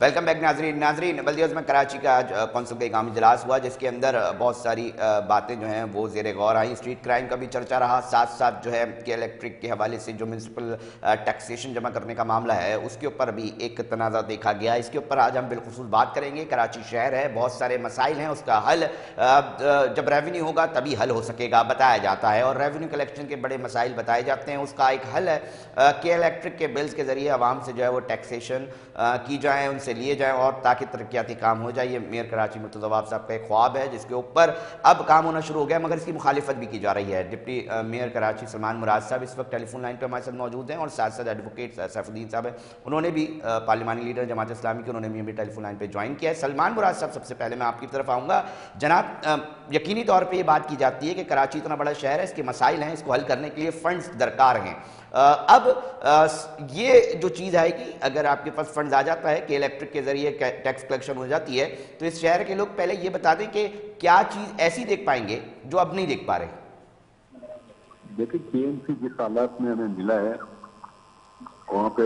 Welcome back ناظرین بلدیہ عظمی کراچی کا آج کونسل کا ایک اجلاس ہوا جس کے اندر بہت ساری باتیں جو ہیں وہ زیر غور آئیں. اسٹریٹ کرائم کا بھی چرچا رہا, ساتھ ساتھ جو ہے کہ الیکٹرک کے حوالے سے جو میونسپل ٹیکسیشن جمع کرنے کا معاملہ ہے اس کے اوپر بھی ایک تنازع دیکھا گیا. اس کے اوپر آج ہم بالخصوص بات کریں گے. کراچی شہر ہے, بہت سارے مسائل ہیں, اس کا حل جب ریونیو ہوگا تبھی حل ہو سکے گا بتایا جاتا ہے, اور ریونیو کلیکشن کے بڑے مسائل بتائے جاتے ہیں. اس کا ایک حل ہے کہ الیکٹرک کے بلز کے ذریعے عوام سے جو ہے وہ ٹیکسیشن کی جائیں, ان سے لیے جائیں, اور تاکہ ترقیاتی کام ہو جائے. یہ میئر کراچی مرتضی عواب صاحب کا ایک خواب ہے جس کے اوپر اب کام ہونا شروع ہو گیا, مگر اس کی مخالفت بھی کی جا رہی ہے. ڈپٹی میئر کراچی سلمان مراد صاحب اس وقت ٹیلی فون لائن پہ ہمارے ساتھ موجود ہیں, اور ساتھ ساتھ ایڈوکیٹ سیف الدین صاحب ہیں, انہوں نے بھی پارلیمانی لیڈر جماعت اسلامی کے, انہوں نے بھی ہمیں ٹیلی فون لائن پہ جوائن کیا ہے. سلمان مراد صاحب, سب سے پہلے میں آپ کی طرف آؤں گا. جناب, یقینی طور پہ یہ بات کی جاتی ہے کہ کراچی اتنا بڑا شہر ہے, اس کے مسائل ہیں, اس کو حل کرنے کے لیے فنڈز درکار ہیں. اب یہ جو چیز آئے گی, اگر آپ کے پاس فنڈز آ جاتا ہے کہ الیکٹرک کے ذریعے ٹیکس کلیکشن ہو جاتی ہے, تو اس شہر کے لوگ پہلے یہ بتا دیں کہ کیا چیز ایسی دیکھ پائیں گے جو اب نہیں دیکھ پا رہے. دیکھیں کے ایم سی جس حالات میں ہمیں ملا ہے وہاں پہ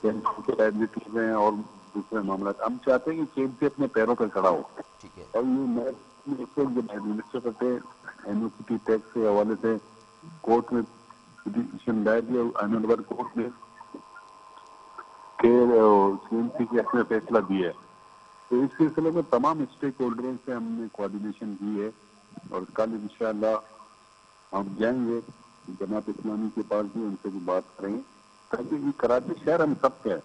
لائبلٹیز ہیں اور دوسرے معاملات, ہم چاہتے ہیں کہ کے ایم سی اپنے پیروں پہ کھڑا ہو. اور یہ منسٹر تھے یونیورسٹی ٹیکس کے حوالے سے کورٹ میں پٹیشن دائر کیا احمد آباد کورٹ نے کہ کے ایم سی کی اپنے فیصلہ دیا ہے. تو اس سلسلے میں تمام اسٹیک ہولڈروں سے ہم نے کوآرڈینیشن کی ہے, اور کل انشاءاللہ ہم جائیں گے جماعت اسلامی کے پاس بھی, ان سے بھی بات کریں گے, تاکہ یہ کراچی شہر ہم سب کا ہے,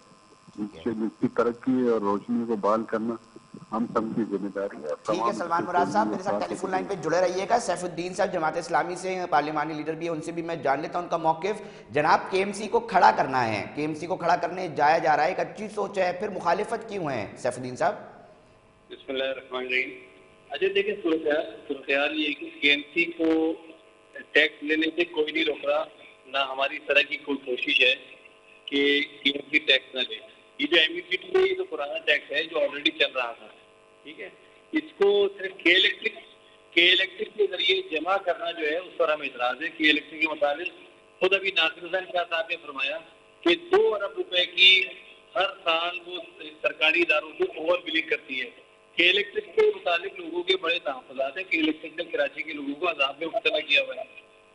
اس کی ترقی اور روشنی کو بحال کرنا ہم سب کی ذمہ داری ہے. ٹھیک ہے سلمان مراد صاحب, میرے ساتھ ٹیلی فون لائن پہ جڑے رہیے گا. سیف الدین صاحب جماعت اسلامی سے پارلیمانی لیڈر بھی ہیں, ان سے بھی میں جان لیتا ہوں ان کا موقف. جناب, کے ایم سی کو کھڑا کرنا ہے, کے ایم سی کو کھڑا کرنے جایا جا رہا ہے, ایک اچھی سوچ ہے, پھر مخالفت کیوں ہے سیف الدین صاحب؟ بسم اللہ الرحمن الرحیم. اچھا دیکھیں, صورتحال یہ ہے کہ کے ایم سی کو ٹیکس لینے سے کوئی نہیں روک رہا, نہ ہماری طرح کی کوئی کوشش ہے کہ کے ایم سی ٹیکس نہ لے. یہ جو ایم ای سی ٹی ہے یہ تو پرانا ٹیکس ہے جو آلریڈی چل رہا تھا, ٹھیک ہے. اس کو صرف کے الیکٹرک کے ذریعے جمع کرنا جو ہے اس پر ہمیں اعتراض ہے. کے الیکٹرک کے مطابق خود ابھی ناصر حسین شاہ صاحب نے فرمایا کہ 2 ارب روپے کی ہر سال وہ سرکاری اداروں سے اوور بلنگ کرتی ہے. کے الیکٹرک کے متعلق لوگوں کے بڑے تحفظات ہیں. کے الیکٹرک نے کراچی کے لوگوں کو عذاب میں مبتلا کیا ہوا ہے.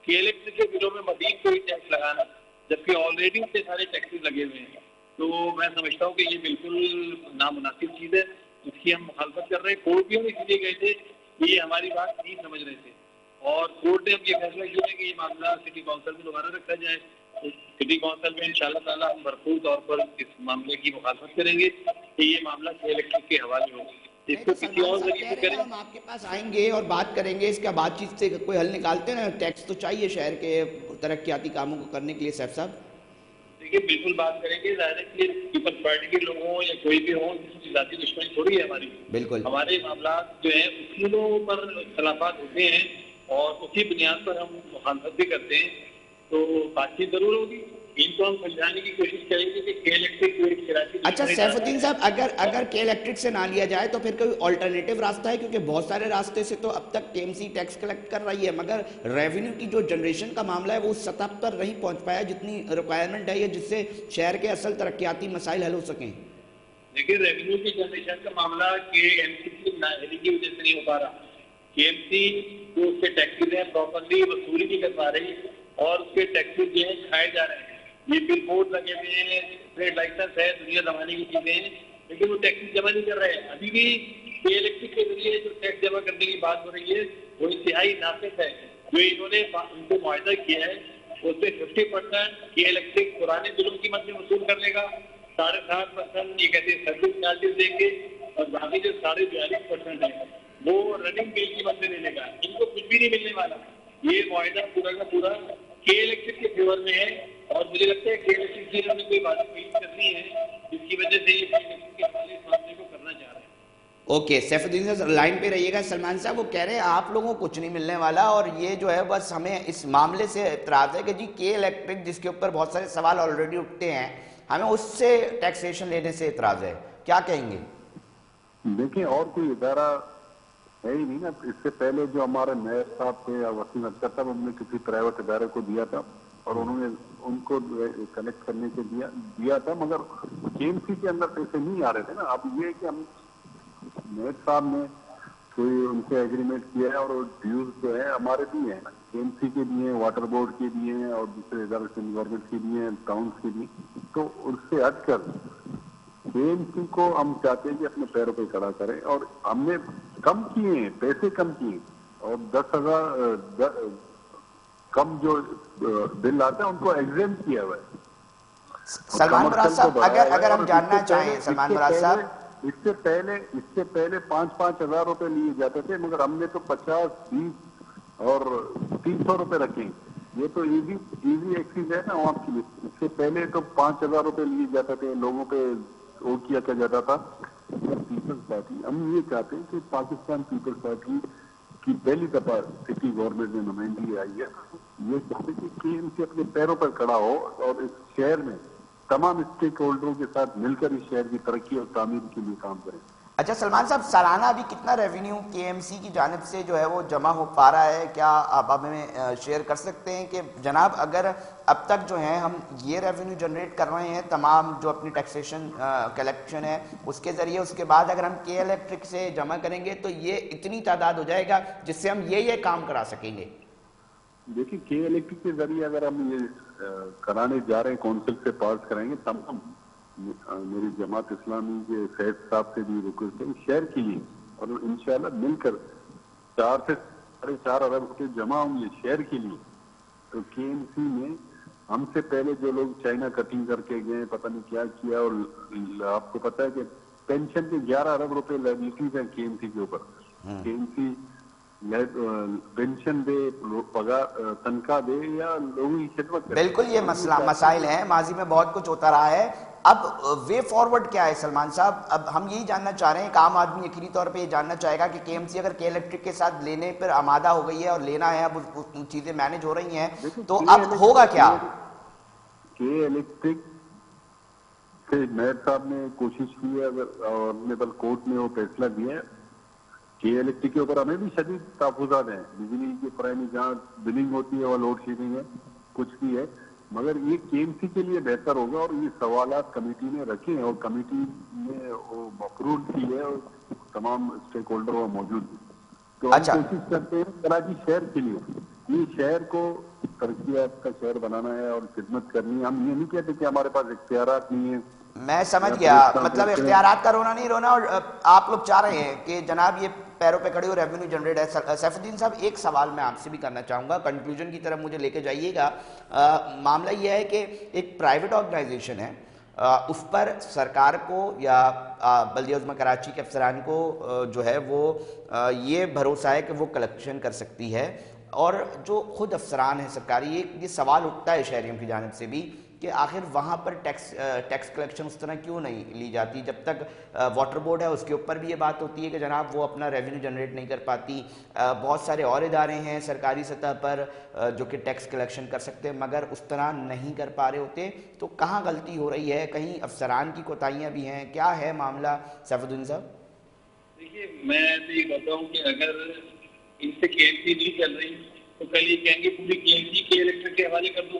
کے الیکٹرک کے بلوں میں مزید کوئی ٹیکس لگانا, جبکہ آلریڈی سے سارے ٹیکسز لگے ہوئے ہیں, تو میں سمجھتا ہوں کہ یہ بالکل نامناسب چیز ہے, اس کی ہم مخالفت کر رہے ہیں. کورٹ بھی ہم اس لیے گئے تھے کہ یہ ہماری بات نہیں سمجھ رہے تھے, اور کورٹ نے اب یہ فیصلہ کیا ہے کہ یہ معاملہ سٹی کونسل میں دوبارہ رکھا جائے. سٹی کونسل میں انشاءاللہ تعالیٰ ہم بھرپور طور پر اس معاملے کی مخالفت کریں گے کہ یہ معاملہ کے الیکٹرک کے حوالے ہو. اس کو کسی اور ذریعے سے کریں. ہم آپ کے پاس آئیں گے اور بات کریں گے, اس کا بات چیت سے کوئی حل نکالتے ہیں. ٹیکس تو چاہیے شہر کے ترقیاتی کاموں کو کرنے کے لیے. سیف صاحب دیکھیے, بالکل بات کریں گے. ظاہر ہے کہ پیپلز پارٹی کے لوگ ہوں یا کوئی بھی ہوں, کسی ذاتی دشمنی تھوڑی ہے ہماری. بالکل, ہمارے معاملات جو ہیں اصولوں پر اختلافات ہوتے ہیں, اور اسی بنیاد پر ہم مخالفت بھی کرتے ہیں. تو بات چیت ضرور ہوگی, ان کو ہم سمجھانے کی کوشش کریں گے کہ کے الیکٹرک جو ایک کراچی. اچھا سیف الدین صاحب, اگر کے الیکٹرک سے نہ لیا جائے تو پھر کوئی آلٹرنیٹیو راستہ ہے؟ کیونکہ بہت سارے راستے سے تو اب تک کے ایم سی ٹیکس کلیکٹ کر رہی ہے, مگر ریونیو کی جو جنریشن کا معاملہ ہے وہ اس سطح پر نہیں پہنچ پایا جتنی ریکوائرمنٹ ہے, یا جس سے شہر کے اصل ترقیاتی مسائل حل ہو سکیں. دیکھیے, ریونیو کی جنریشن کا معاملہ کے ایم سی کی نااہلی کی وجہ سے نہیں ہو پا رہا. کے ایم سی جو اس کے ٹیکسز ہیں پراپرلی وصولی نہیں کر پا رہی, اور اس کے ٹیکسز جو ہیں کھائے جا رہے ہیں. یہ بل بورڈ لگے ہوئے ہیں, ٹریڈ لائسنس ہے, دنیا زمانے کی چیزیں ہیں, لیکن وہ ٹیکس جمع نہیں کر رہے ہیں. ابھی بھی کے الیکٹرک کے ذریعے جو ٹیکس جمع کرنے کی بات ہو رہی ہے وہ انتہائی ناقص ہے. جو انہوں نے ان کو معاہدہ کیا ہے اس میں 50% کے الیکٹرک پرانے بلوں کی مد میں وصول کر لے گا, 7.5% یہ کہتے ہیں سروس چارجز دیں گے, اور باقی جو 42% ہیں وہ رننگ بل کی مد میں لے لے گا. ان کو کچھ بھی نہیں ملنے والا. یہ معاہدہ پورا کا پورا کے الیکٹرک کے فیور میں ہے, اور مجھے لگتا ہے کہ الیکٹرک کی انہوں نے کوئی بات پیش کرنی ہے جس کی وجہ سے یہ کے الیکٹرک کے حوالے اس معاملے کو کرنا چاہ رہے ہیں. اوکے سیف الدین صاحب لائن پہ رہیے گا. سلمان صاحب, وہ کہہ رہے ہیں آپ لوگوں کو کچھ نہیں ملنے والا, اور یہ جو ہے بس ہمیں اس معاملے سے اعتراض ہے کہ جی کے الیکٹرک جس کے اوپر بہت سارے سوال آلریڈی اٹھتے ہیں, ہمیں اس سے ٹیکسیشن لینے سے اعتراض ہے. کیا کہیں گے؟ دیکھیں, اور کوئی ادارہ ہے ہی نہیں نا. اس سے پہلے جو ہمارے میئر صاحب تھے یا وسیم اختر صاحب, ہم نے کسی پرائیویٹ ادارے کو دیا تھا, اور انہوں نے ان کو کلیکٹ کرنے کے دیا تھا، مگر KMC کے اندر پیسے نہیں آ رہے تھے نا. اب یہ کہ ہم نیب صاحب نے کوئی ان سے ایگریمنٹ کیا ہے اور ڈیوز جو ہے ہمارے بھی ہیں نا، KMC کے بھی ہیں، واٹر بورڈ کے بھی ہیں اور دوسرے ادارے گورنمنٹ کے بھی ہیں، ٹاؤنس کے بھی. تو اس سے ہٹ کر KMC کو ہم چاہتے ہیں کہ اپنے پیروں پہ کھڑا کریں، اور ہم نے کم کیے ہیں، پیسے کم کیے اور 10,000 کم جو بل آتے ہیں ان کو ایگزیم کیا ہوا ہے. سلمان مراد صاحب اگر ہم جاننا چاہیں سلمان مراد صاحب، اس سے پہلے 5,000 روپے لیے جاتے تھے، مگر ہم نے تو 50، 20 اور 300 روپے رکھے. یہ تو ایزی ایکسیز ہے نا آپ کے لیے. اس سے پہلے تو 5,000 روپے لیے جاتے تھے، لوگوں پہ وہ کیا جاتا تھا. پیپلز پارٹی، ہم یہ چاہتے ہیں کہ پاکستان پیپلز پارٹی کی پہلی دفعہ سٹی گورنمنٹ میں نمائندگی آئی ہے. یہ چاہتے ہیں کہ KMC اپنے پیروں پر کھڑا ہو اور اس شہر میں تمام اسٹیک ہولڈروں کے ساتھ مل کر اس شہر کی ترقی اور تعمیر کے لیے کام کریں. اچھا سلمان صاحب، سالانہ ابھی کتنا ریونیو KMC کی جانب سے جو ہے وہ جمع ہو پا رہا ہے؟ کیا آپ ہمیں شیئر کر سکتے ہیں کہ جناب اگر اب تک جو ہے ہم یہ ریونیو جنریٹ کر رہے ہیں تمام جو اپنی ٹیکسیشن کلیکشن ہے اس کے ذریعے، اس کے بعد اگر ہم K الیکٹرک سے جمع کریں گے تو یہ اتنی تعداد ہو جائے گا جس سے ہم یہ کام کرا سکیں گے؟ دیکھیے K الیکٹرک کے ذریعے اگر ہم یہ کرانے جا رہے ہیں، کونسل سے پاس کرائیں گے، تمام میری جماعت اسلامی کے فیض صاحب سے بھی ریکویسٹ ہے شہر کے لیے، اور انشاءاللہ مل کر 4 سے 4.5 ارب روپے جمع ہوں گے شہر کے لیے. تو KMC میں ہم سے پہلے جو لوگ چائنا کٹنگ کر کے گئے، پتہ نہیں کیا کیا، اور آپ کو پتہ ہے کہ پینشن کے 11 ارب روپے لائبلٹیز ہیں KMC کے اوپر. KMC پینشن دے، پگار تنخواہ دے یا لوگوں کی خدمت کرے. بالکل یہ مسائل ہیں، ماضی میں بہت کچھ ہوتا رہا ہے. اب وے فارورڈ کیا ہے سلمان صاحب؟ اب ہم یہی جاننا چاہ رہے ہیں، ایک عام آدمی یقینی طور پہ یہ جاننا چاہے گا کہ KMC اگر K الیکٹرک کے ساتھ لینے پر آمادہ ہو گئی ہے اور لینا ہے، اب چیزیں مینج ہو رہی ہیں، تو اب ہوگا کیا؟ K الیکٹرک سے میئر صاحب نے کوشش کی ہے، اور آنریبل کورٹ نے وہ فیصلہ دیا ہے. K الیکٹرک کے اوپر ہمیں بھی شدید تحفظات ہیں. بجلی کی پرائمری جہاں بلنگ ہوتی ہے وہ لوڈ شیڈنگ ہے، کچھ بھی ہے، مگر یہ KMC کے لیے بہتر ہوگا. اور یہ سوالات کمیٹی نے رکھے ہیں اور کمیٹی نے وہ مفرول کی ہے اور تمام اسٹیک ہولڈر وہ موجود ہیں. تو ہم کوشش کرتے ہیں کراچی شہر کے لیے، یہ شہر کو ترقیات کا شہر بنانا ہے اور خدمت کرنی ہے. ہم یہ نہیں کہتے کہ ہمارے پاس اختیارات نہیں ہیں. میں سمجھ گیا، مطلب اختیارات کا رونا نہیں رونا، اور آپ لوگ چاہ رہے ہیں کہ جناب یہ پیروں پہ کھڑے ہو ریونیو جنریٹ ہے. سیف الدین صاحب ایک سوال میں آپ سے بھی کرنا چاہوں گا، کنکلوژن کی طرف مجھے لے کے جائیے گا. معاملہ یہ ہے کہ ایک پرائیویٹ آرگنائزیشن ہے، اس پر سرکار کو یا بلدیہ عظمیٰ کراچی کے افسران کو جو ہے وہ یہ بھروسہ ہے کہ وہ کلیکشن کر سکتی ہے، اور جو خود افسران ہیں سرکاری، یہ سوال اٹھتا ہے شہریوں کی جانب سے بھی کہ آخر وہاں پر ٹیکس کلیکشن اس طرح کیوں نہیں لی جاتی؟ جب تک واٹر بورڈ ہے اس کے اوپر بھی یہ بات ہوتی ہے کہ جناب وہ اپنا ریونیو جنریٹ نہیں کر پاتی. بہت سارے اور ادارے ہیں سرکاری سطح پر جو کہ ٹیکس کلیکشن کر سکتے ہیں مگر اس طرح نہیں کر پا رہے ہوتے. تو کہاں غلطی ہو رہی ہے؟ کہیں افسران کی کوتاہیاں بھی ہیں؟ کیا ہے معاملہ سیف الدین صاحب؟ دیکھیے میں تو یہ کہتا ہوں کہ اگر ان سے KMC نہیں چل رہی تو کل یہ کہیں گے پوری KMC K الیکٹرک کے حوالے کر دو،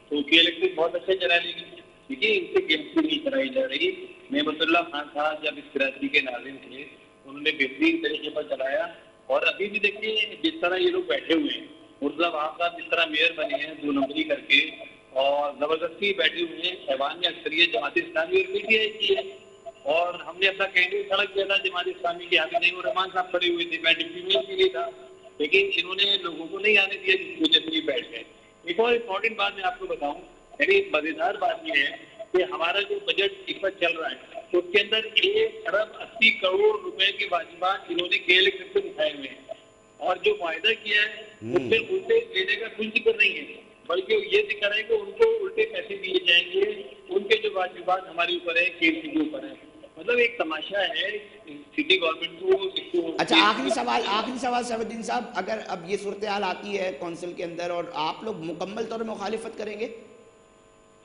تو K الیکٹرک بہت اچھا چلا لے گی. دیکھیے ان سے KMC نہیں کرائی جا رہی. نعمت اللہ خان صاحب جب اس کراچی کے ناظم تھے انہوں نے بہترین طریقے پر چلایا، اور ابھی بھی دیکھیے جس طرح یہ لوگ بیٹھے ہوئے ہیں، مرزا وہاب صاحب جس طرح میئر بنے ہیں 2 نمبری کر کے، اور زبردستی بیٹھے ہوئے ہیں. ایوان میں اکثریت جماعت اسلامی اور PTI کی ہے، اور ہم نے اپنا کینڈیڈیٹ کھڑا کیا تھا جماعت اسلامی کے حافظ نعیم الرحمان صاحب کھڑے ہوئے تھے، میں ڈپٹی میئر کے لیے تھا، لیکن انہوں نے لوگوں کو نہیں آنے دیا جس وجہ سے بیٹھ گئے. ایک اور امپورٹنٹ بات میں آپ کو بتاؤں، یعنی مزیدار بات یہ ہے کہ ہمارا جو بجٹ اس وقت چل رہا ہے تو اس کے اندر 1 ارب 80 کروڑ روپے کے واجبات انہوں نے K الیکٹرک سے اٹھائے ہوئے ہیں، اور جو معاہدہ کیا ہے اس سے الٹے لینے کا کوئی ذکر نہیں ہے، بلکہ یہ ذکر ہے کہ ان کو الٹے پیسے دیے جائیں گے. ان کے جو واجبات ہمارے اوپر ہیں KMC کے اوپر ہیں. مطلب ایک تماشا ہے سٹی گورنمنٹ کو. اچھا آخری سوال سیف الدین صاحب، اگر اب یہ صورتحال آتی ہے کونسل کے اندر اور آپ لوگ مکمل طور پر مخالفت کریں گے؟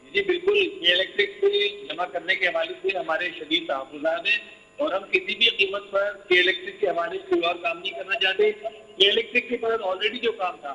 جی بالکل، K الیکٹرک سے جمع کرنے کے حوالے سے ہمارے شدید تحفظات ہیں، اور ہم کسی بھی قیمت پر K الیکٹرک کے حوالے سے کوئی اور کام نہیں کرنا چاہتے. K الیکٹرک کے پاس آلریڈی جو کام تھا